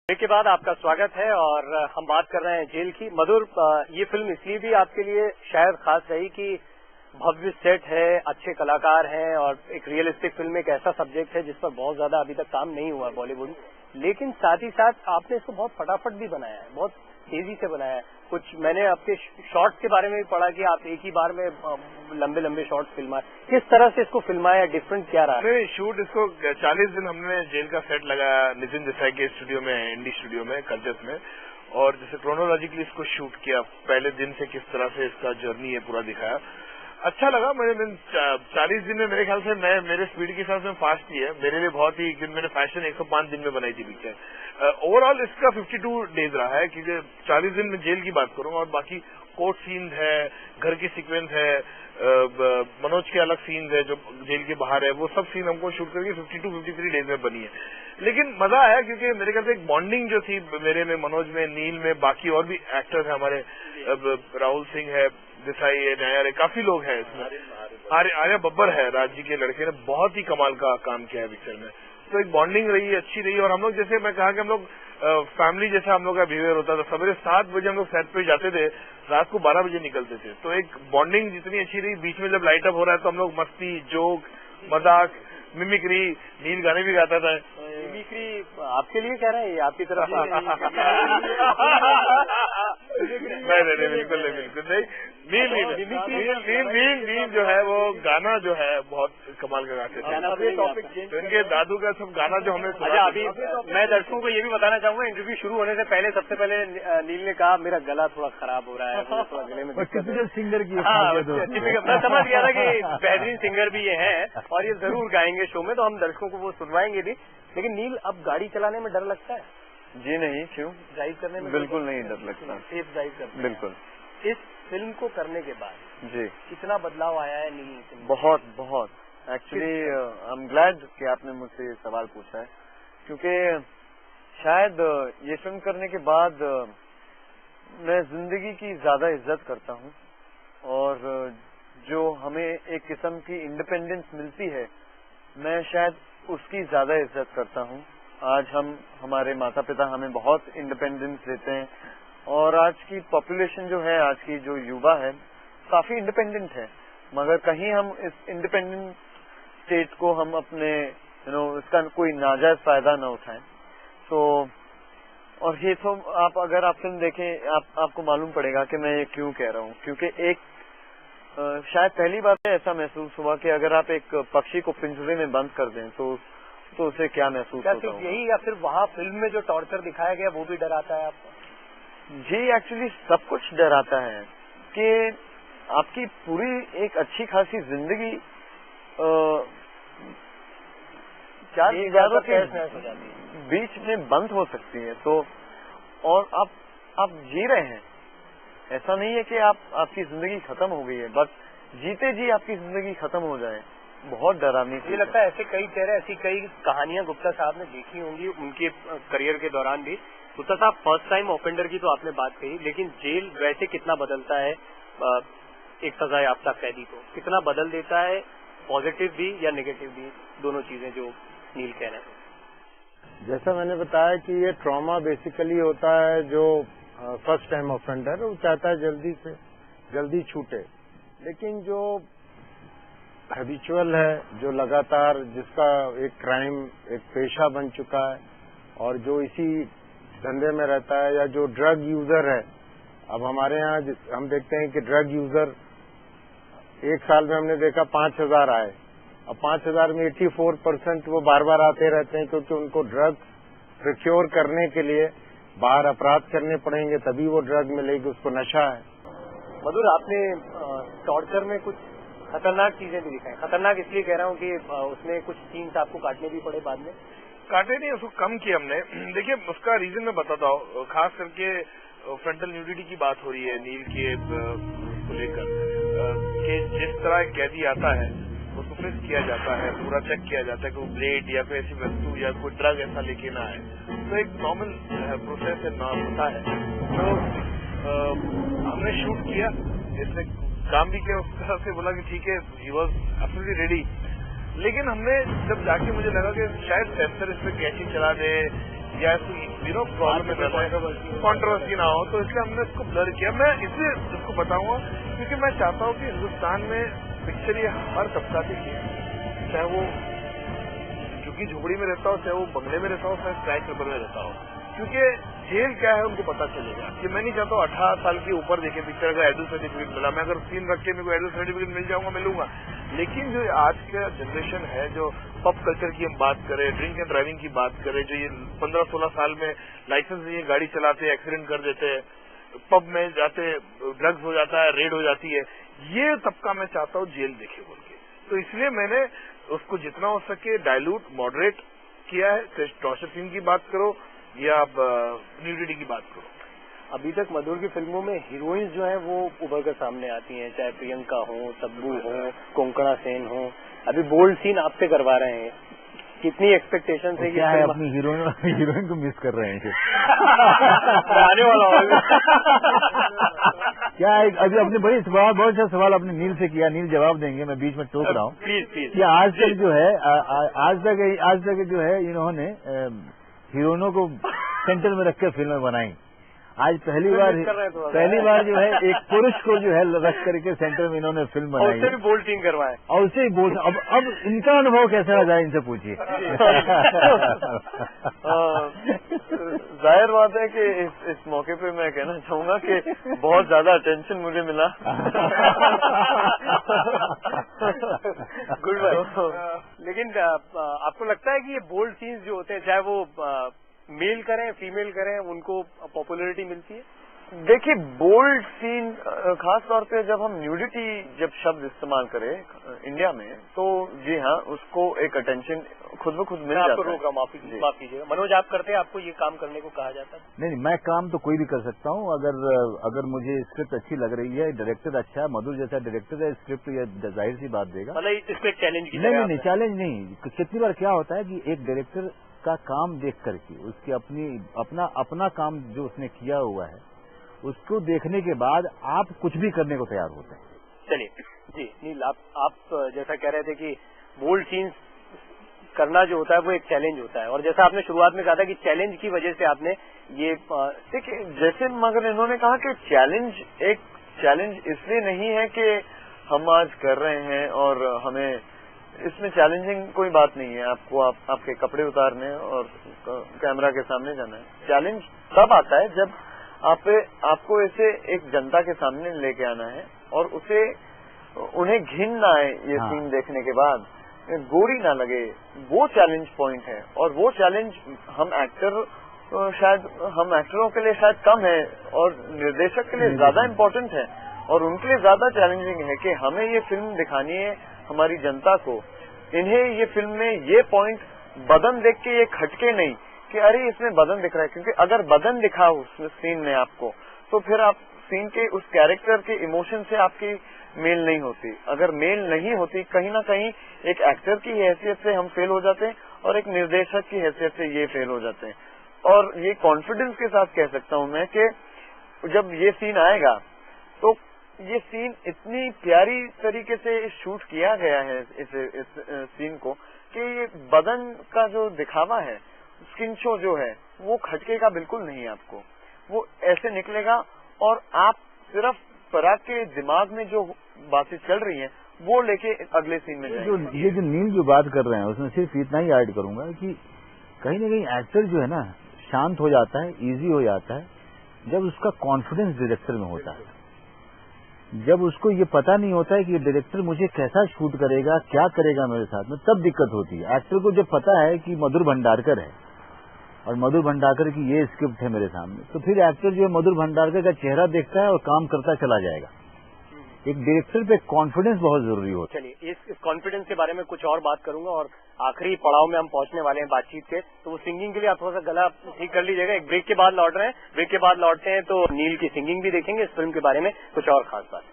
Break के बाद आपका स्वागत है और हम बात कर रहे हैं जेल की। मधुर, ये फिल्म इसलिए भी आपके लिए शायद खास रही कि भव्य सेट है, अच्छे कलाकार हैं और एक रियलिस्टिक फिल्म एक ऐसा सब्जेक्ट है जिस पर बहुत ज्यादा अभी तक काम नहीं हुआ बॉलीवुड, लेकिन साथ ही साथ आपने इसको बहुत फटाफट भी बनाया है, बहुत तेजी से बनाया है। कुछ मैंने आपके शॉर्ट्स के बारे में भी पढ़ा कि आप एक ही बार में लंबे लंबे शॉर्ट्स फिल्माए। किस तरह से इसको फिल्माया, डिफरेंट क्या रहा? शूट इसको 40 दिन हमने जेल का सेट लगाया नितिन देसाई के स्टूडियो में, इंडी स्टूडियो में, करजत में, और जैसे क्रोनोलॉजिकली इसको शूट किया। पहले दिन से किस तरह से इसका जर्नी है पूरा दिखाया। अच्छा लगा। मैंने 40 दिन में मेरे ख्याल से मेरे स्पीड के हिसाब से फास्ट ही है मेरे लिए बहुत ही, क्योंकि मैंने फैशन 105 दिन में बनाई थी पिक्चर। ओवरऑल इसका 52 डेज रहा है, क्योंकि 40 दिन में जेल की बात करूंगा और बाकी कोर्ट सीन है, घर की सीक्वेंस है, मनोज के अलग सीन है जो जेल के बाहर है, वो सब सीन हमको शूट करके 52-53 डेज में बनी है। लेकिन मजा आया क्योंकि मेरे ख्याल से एक बॉन्डिंग जो थी मेरे में, मनोज में, नील में, बाकी और भी एक्टर्स हैं हमारे, राहुल सिंह है, देसाई है, नायर है, काफी लोग हैं इसमें, आर्या बब्बर है, राज्य के लड़के ने बहुत ही कमाल का काम किया है पिक्चर में। तो एक बॉन्डिंग रही, अच्छी रही। और हम लोग, जैसे मैं कहा कि हम लोग फैमिली जैसा हम लोग का बिहेवियर होता था। सवेरे 7 बजे हम लोग सेट पे जाते थे, रात को 12 बजे निकलते थे। तो एक बॉन्डिंग जितनी अच्छी रही, बीच में जब लाइट अप हो रहा है तो हम लोग मस्ती, जोक, मजाक, मिमिक्री, नील गाने भी गाता था। मिमिक्री आपके लिए कह रहे हैं, आपकी तरफ? नहीं, बिल्कुल नहीं। नील जो है वो गाना जो है बहुत कमाल का गाते थे। तो इनके दादू का सब गाना जो हमें सुना। अभी मैं दर्शकों को ये भी बताना चाहूंगा, इंटरव्यू शुरू होने से पहले सबसे पहले नील ने कहा मेरा गला थोड़ा खराब हो रहा है, थोड़ा गले में दिक्कत है। सिंगर की मैं समझ गया था कि बेहतरीन सिंगर भी ये हैं और ये जरूर गाएंगे शो में, तो हम दर्शकों को वो सुनवाएंगे भी। लेकिन नील, अब गाड़ी चलाने में डर लगता है? जी नहीं, क्यों? ड्राइव करने में बिल्कुल नहीं डर लगता, सेफ ड्राइव करते? बिल्कुल। इस फिल्म को करने के बाद जी कितना बदलाव आया है नील? बहुत एक्चुअली आई एम ग्लैड कि आपने मुझसे ये सवाल पूछा है, क्योंकि शायद ये फिल्म करने के बाद मैं जिंदगी की ज्यादा इज्जत करता हूँ और जो हमें एक किस्म की इंडिपेंडेंस मिलती है, मैं शायद उसकी ज्यादा इज्जत करता हूँ। आज हमारे माता पिता हमें बहुत इंडिपेंडेंस देते हैं और आज की पॉपुलेशन जो है, आज की जो युवा है, काफी इंडिपेंडेंट है, मगर कहीं हम इस इंडिपेंडेंट स्टेट को हम अपने इसका कोई नाजायज फायदा न उठाएं। तो और ये तो अगर आप फिल्म देखें आपको मालूम पड़ेगा कि मैं ये क्यों कह रहा हूँ, क्योंकि एक शायद पहली बार ऐसा महसूस हुआ कि अगर आप एक पक्षी को पिंजरे में बंद कर दें तो उसे क्या महसूस होता है। यही, या फिर वहाँ फिल्म में जो टॉर्चर दिखाया गया वो भी डराता है आपको? जी एक्चुअली सब कुछ डराता है कि आपकी पूरी एक अच्छी खासी जिंदगी 4 दीवारों के बीच में बंद हो सकती है। तो और आप जी रहे हैं, ऐसा नहीं है कि आपकी जिंदगी खत्म हो गई है, बस जीते जी आपकी जिंदगी खत्म हो जाए, बहुत डरावनी। मुझे लगता है ऐसे कई चेहरे, ऐसी कई कहानियां गुप्ता साहब ने देखी होंगी उनके करियर के दौरान भी। गुप्ता साहब, फर्स्ट टाइम ऑफेंडर की तो आपने बात कही, लेकिन जेल वैसे कितना बदलता है एक सजायाफ्ता कैदी को? कितना बदल देता है, पॉजिटिव भी या नेगेटिव भी, दोनों चीजें जो नील कह रहे हैं? जैसा मैंने बताया कि ये ट्रॉमा बेसिकली होता है, जो फर्स्ट टाइम ऑफेंडर वो चाहता है जल्दी से जल्दी छूटे, लेकिन जो हैबिचुअल है, जो लगातार जिसका एक क्राइम एक पेशा बन चुका है और जो इसी धंधे में रहता है, या जो ड्रग यूजर है। अब हमारे यहाँ हम देखते हैं कि ड्रग यूजर एक साल में हमने देखा 5000 आए, और 5000 में 84% वो बार बार आते रहते हैं, क्योंकि उनको ड्रग प्रोक्योर करने के लिए बाहर अपराध करने पड़ेंगे, तभी वो ड्रग मिलेगी, उसको नशा है। मधुर, आपने टॉर्चर में कुछ खतरनाक चीजें भी दिखाई। खतरनाक इसलिए कह रहा हूँ कि उसमें कुछ सीन्स आपको काटने भी पड़े बाद में? काटे नहीं, उसको कम किया हमने। देखिए, उसका रीजन मैं बताता हूँ। खास करके फ्रंटल न्यूडिटी की बात हो रही है नील के को लेकर, कि जिस तरह एक कैदी आता है उसको फ्रिस्क किया जाता है, पूरा चेक किया जाता है कि वो ब्लेड या कोई ऐसी वस्तु या कोई ड्रग ऐसा लेके ना आए। तो एक नॉर्मल प्रोसेस है, होता है। तो हमने शूट किया, इसने काम भी किया, उस तरह से बोला कि ठीक है, ही वॉज एब्सोल्युटली रेडी। लेकिन हमने जब जाके मुझे लगा कि शायद सेंसर इस पे कैसी चला दे या प्रॉब्लम में कॉन्ट्रोवर्सी ना हो, तो इसलिए हमने इसको ब्लर किया। मैं इसलिए इसको बताऊंगा क्योंकि मैं चाहता हूँ कि हिंदुस्तान में पिक्चर ये हर तबका देखिए, चाहे वो झुग्गी झोपड़ी में रहता हो, चाहे वो बंगले में रहता हो, चाहे स्काई क्लबर में रहता हो, क्योंकि जेल क्या है उनको पता चलेगा। कि मैं नहीं चाहता हूँ 18 साल के ऊपर देखे पिक्चर, अगर एडल्ट सर्टिफिकेट मिला, मैं अगर सीन रख के मेरे को एडल्ट सर्टिफिकेट मिल जाऊंगा, मिलूंगा। लेकिन जो आज का जनरेशन है, जो पब कल्चर की हम बात करें, ड्रिंक एंड ड्राइविंग की बात करें, जो ये 15-16 साल में लाइसेंस नहीं है, गाड़ी चलाते, एक्सीडेंट कर देते हैं, पब में जाते ड्रग्स हो जाता है, रेड हो जाती है, ये तबका मैं चाहता हूँ जेल देखे बोल के। तो इसलिए मैंने उसको जितना हो सके डायलूट, मॉडरेट किया है। टॉर्चर सीन की बात करो या आप न्यूडिटी की बात करो। अभी तक मधुर की फिल्मों में हीरोइंस जो हैं वो उभर कर सामने आती हैं, चाहे प्रियंका हो, तब्बू हो, कोंकणा सेन हो। अभी बोल्ड सीन आपसे करवा रहे हैं, कितनी एक्सपेक्टेशन है? क्या है, अपनी हीरोइन को मिस कर रहे हैं आने वाला होगा क्या है? अभी अपने बड़ी सवाल, बहुत सा सवाल आपने नील से किया, नील जवाब देंगे, मैं बीच में टोक रहा हूँ। प्लीज। कि आज तक जो है आज तक जो है इन्होंने हीरोइनों को सेंटर में रखकर फिल्में बनाई। आज पहली बार जो है एक पुरुष को जो है रख करके सेंटर में इन्होंने फिल्म बनाई, उससे भी बोल्ड सीन करवाए, और उससे ही बोल्ड। अब इनका अनुभव कैसा रहा, इनसे पूछिए। जाहिर बात है कि इस मौके पे मैं कहना चाहूंगा कि बहुत ज्यादा अटेंशन मुझे मिला। Goodbye. लेकिन आपको लगता है कि ये बोल्ड सीन्स जो होते हैं, चाहे वो मेल करें फीमेल करें, उनको पॉपुलैरिटी मिलती है? देखिए, बोल्ड सीन खास तौर पे जब हम न्यूडिटी जब शब्द इस्तेमाल करें इंडिया में, तो जी हाँ, उसको एक अटेंशन खुद ब खुद मिल जाता है। आपको रोक रहा हूं, माफ कीजिएगा। मनोज, आप करते हैं, आपको ये काम करने को कहा जाता है? नहीं, मैं काम तो कोई भी कर सकता हूँ, अगर मुझे स्क्रिप्ट अच्छी लग रही है, डायरेक्टर अच्छा है, मधुर जैसा डायरेक्टर है, स्क्रिप्ट ये जाहिर सी बात देगा। मतलब इसको एक चैलेंज की? नहीं, चैलेंज नहीं। कितनी बार क्या होता है कि एक डायरेक्टर का काम देख करके, उसकी अपना काम जो उसने किया हुआ है, उसको देखने के बाद आप कुछ भी करने को तैयार होते हैं। चलिए जी नील, आप जैसा कह रहे थे कि बोल्ड सीन्स करना जो होता है वो एक चैलेंज होता है, और जैसा आपने शुरुआत में कहा था कि चैलेंज की वजह से आपने ये देखिए, जैसे मगर इन्होंने कहा कि चैलेंज इसलिए नहीं है कि हम आज कर रहे हैं और हमें इसमें चैलेंजिंग कोई बात नहीं है। आपको आपके कपड़े उतारने और कैमरा के सामने जाना है। चैलेंज तब आता है जब आपको इसे एक जनता के सामने लेके आना है और उन्हें घिन ना आए ये सीन देखने के बाद, गोरी ना लगे, वो चैलेंज पॉइंट है। और वो चैलेंज हम एक्टरों के लिए शायद कम है और निर्देशक के लिए ज्यादा इम्पोर्टेंट है, और उनके लिए ज्यादा चैलेंजिंग है कि हमें ये फिल्म दिखानी है हमारी जनता को। इन्हें ये फिल्म में ये पॉइंट बदन देख के ये खटके नहीं कि अरे इसमें बदन दिख रहा है, क्योंकि अगर बदन दिखा उस सीन में आपको, तो फिर आप सीन के उस कैरेक्टर के इमोशन से आपकी मेल नहीं होती। अगर मेल नहीं होती, कहीं ना कहीं एक एक्टर की हैसियत से हम फेल हो जाते हैं और एक निर्देशक की हैसियत से ये फेल हो जाते हैं। और ये कॉन्फिडेंस के साथ कह सकता हूं मैं कि जब ये सीन आएगा तो ये सीन इतनी प्यारी तरीके से शूट किया गया है इस सीन को कि ये बदन का जो दिखावा है, स्किन शो जो है, वो खटकेगा बिल्कुल नहीं आपको। वो ऐसे निकलेगा और आप सिर्फ पराग के दिमाग में जो बातें चल रही हैं वो लेके अगले सीन में जाएंगे। ये जो नील जो बात कर रहे हैं उसमें सिर्फ इतना ही ऐड करूंगा कि कहीं ना कहीं एक्टर जो है ना शांत हो जाता है, इजी हो जाता है जब उसका कॉन्फिडेंस डायरेक्टर में होता है। जब उसको ये पता नहीं होता है कि डायरेक्टर मुझे कैसा शूट करेगा, क्या करेगा मेरे साथ में, तब दिक्कत होती है। एक्टर को जब पता है कि मधुर भंडारकर है और मधुर भंडारकर की ये स्क्रिप्ट है मेरे सामने, तो फिर एक्टर जो है मधुर भंडारकर का चेहरा देखता है और काम करता चला जाएगा। एक डायरेक्टर पे कॉन्फिडेंस बहुत जरूरी होता है। चलिए इस कॉन्फिडेंस के बारे में कुछ और बात करूंगा, और आखिरी पड़ाव में हम पहुंचने वाले हैं बातचीत के। तो वो सिंगिंग के लिए आप थोड़ा सा गला ठीक कर लीजिएगा। एक ब्रेक के बाद लौट रहे हैं, ब्रेक के बाद लौटते हैं तो नील की सिंगिंग भी देखेंगे, इस फिल्म के बारे में कुछ और खास बात।